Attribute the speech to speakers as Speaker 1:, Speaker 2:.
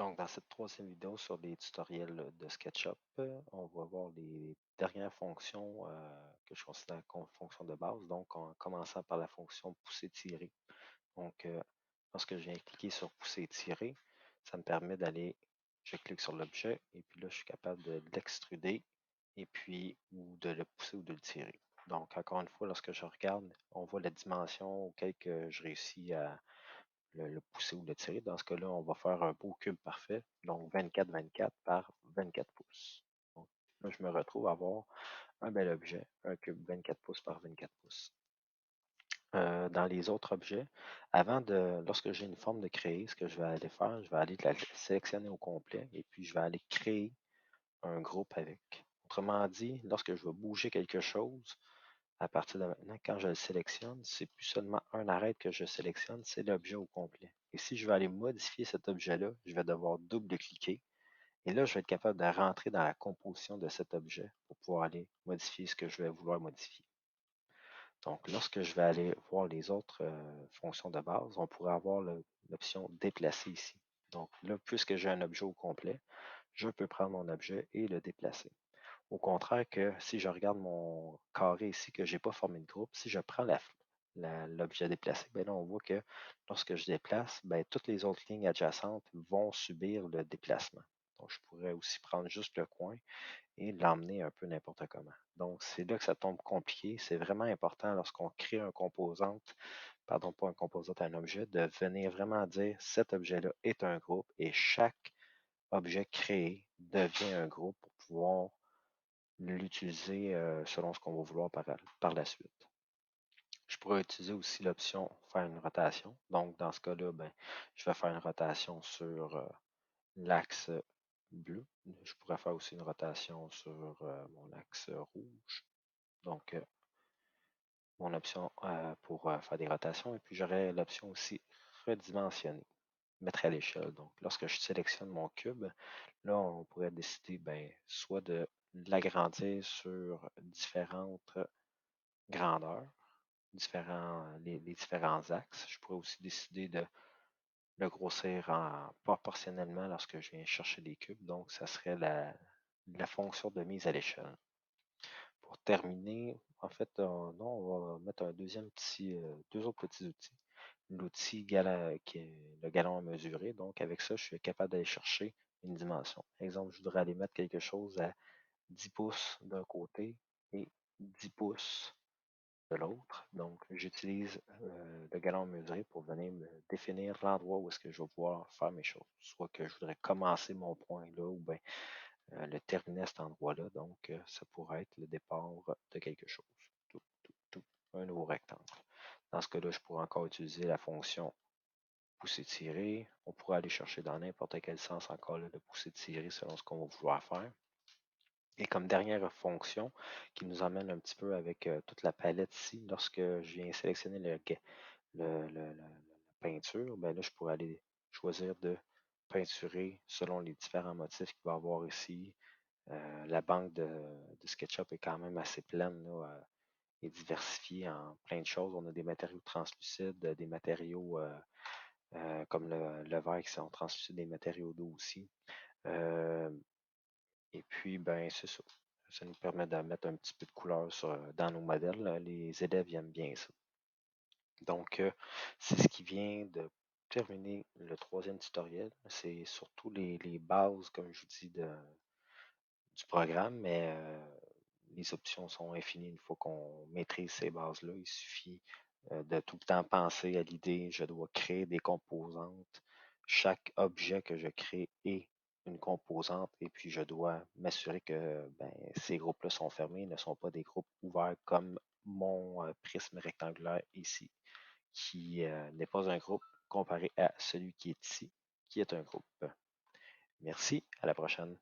Speaker 1: Donc, dans cette troisième vidéo sur les tutoriels de SketchUp, on va voir les dernières fonctions que je considère comme fonctions de base. Donc, en commençant par la fonction pousser-tirer. Donc, lorsque je viens cliquer sur pousser-tirer, ça me permet d'aller, je clique sur l'objet et puis là, je suis capable de l'extruder et puis ou de le pousser ou de le tirer. Donc, encore une fois, lorsque je regarde, on voit la dimension auquel que je réussis à le pousser ou le tirer. Dans ce cas-là, on va faire un beau cube parfait, donc 24-24 par 24 pouces. Donc, là, je me retrouve à avoir un bel objet, un cube 24 pouces par 24 pouces. Dans les autres objets, lorsque j'ai une forme de créer, ce que je vais aller faire, je vais aller la sélectionner au complet et puis je vais aller créer un groupe avec. Autrement dit, lorsque je vais bouger quelque chose, à partir de maintenant, quand je le sélectionne, c'est plus seulement un arrêt que je sélectionne, c'est l'objet au complet. Et si je veux aller modifier cet objet-là, je vais devoir double-cliquer. Et là, je vais être capable de rentrer dans la composition de cet objet pour pouvoir aller modifier ce que je vais vouloir modifier. Donc, lorsque je vais aller voir les autres fonctions de base, on pourrait avoir l'option déplacer ici. Donc là, puisque j'ai un objet au complet, je peux prendre mon objet et le déplacer. Au contraire que si je regarde mon carré ici, que je n'ai pas formé de groupe, si je prends l'objet déplacé, ben là, on voit que lorsque je déplace, ben, toutes les autres lignes adjacentes vont subir le déplacement. Donc, je pourrais aussi prendre juste le coin et l'emmener un peu n'importe comment. Donc, c'est là que ça tombe compliqué. C'est vraiment important lorsqu'on crée un composante, pardon, pas un composante, un objet, de venir vraiment dire cet objet-là est un groupe et chaque objet créé devient un groupe pour pouvoir l'utiliser selon ce qu'on va vouloir par la suite. Je pourrais utiliser aussi l'option faire une rotation. Donc, dans ce cas-là, ben, je vais faire une rotation sur l'axe bleu. Je pourrais faire aussi une rotation sur mon axe rouge. Donc, mon option pour faire des rotations. Et puis, j'aurais l'option aussi redimensionner, mettre à l'échelle. Donc, lorsque je sélectionne mon cube, là, on pourrait décider soit de l'agrandir sur différentes grandeurs, les différents axes. Je pourrais aussi décider de le grossir proportionnellement lorsque je viens chercher des cubes. Donc, ça serait la fonction de mise à l'échelle. Pour terminer, en fait, non, on va mettre deux autres petits outils. L'outil qui est le galon à mesurer. Donc, avec ça, je suis capable d'aller chercher une dimension. Exemple, je voudrais aller mettre quelque chose à 10 pouces d'un côté et 10 pouces de l'autre. Donc, j'utilise le galon à mesurer pour venir me définir l'endroit où est-ce que je vais pouvoir faire mes choses. Soit que je voudrais commencer mon point là ou bien le terminer à cet endroit-là. Donc, ça pourrait être le départ de quelque chose. Un nouveau rectangle. Dans ce cas-là, je pourrais encore utiliser la fonction pousser-tirer. On pourrait aller chercher dans n'importe quel sens encore là, le pousser-tirer selon ce qu'on va vouloir faire. Et comme dernière fonction qui nous emmène un petit peu avec toute la palette ici, lorsque je viens sélectionner la peinture, ben là, je pourrais aller choisir de peinturer selon les différents motifs qu'il va y avoir ici. La banque de SketchUp est quand même assez pleine là, et diversifiée en plein de choses. On a des matériaux translucides, des matériaux comme le verre qui sont translucides, des matériaux d'eau aussi. Et puis, ben, c'est ça. Ça nous permet de mettre un petit peu de couleur dans nos modèles. Les élèves aiment bien ça. Donc, c'est ce qui vient de terminer le troisième tutoriel. C'est surtout les bases, comme je vous dis, du programme, mais les options sont infinies une fois qu'on maîtrise ces bases-là. Il suffit de tout le temps penser à l'idée, je dois créer des composantes. Chaque objet que je crée est une composante et puis je dois m'assurer que ces groupes-là sont fermés, ne sont pas des groupes ouverts comme mon prisme rectangulaire ici, qui n'est pas un groupe comparé à celui qui est ici, qui est un groupe. Merci, à la prochaine.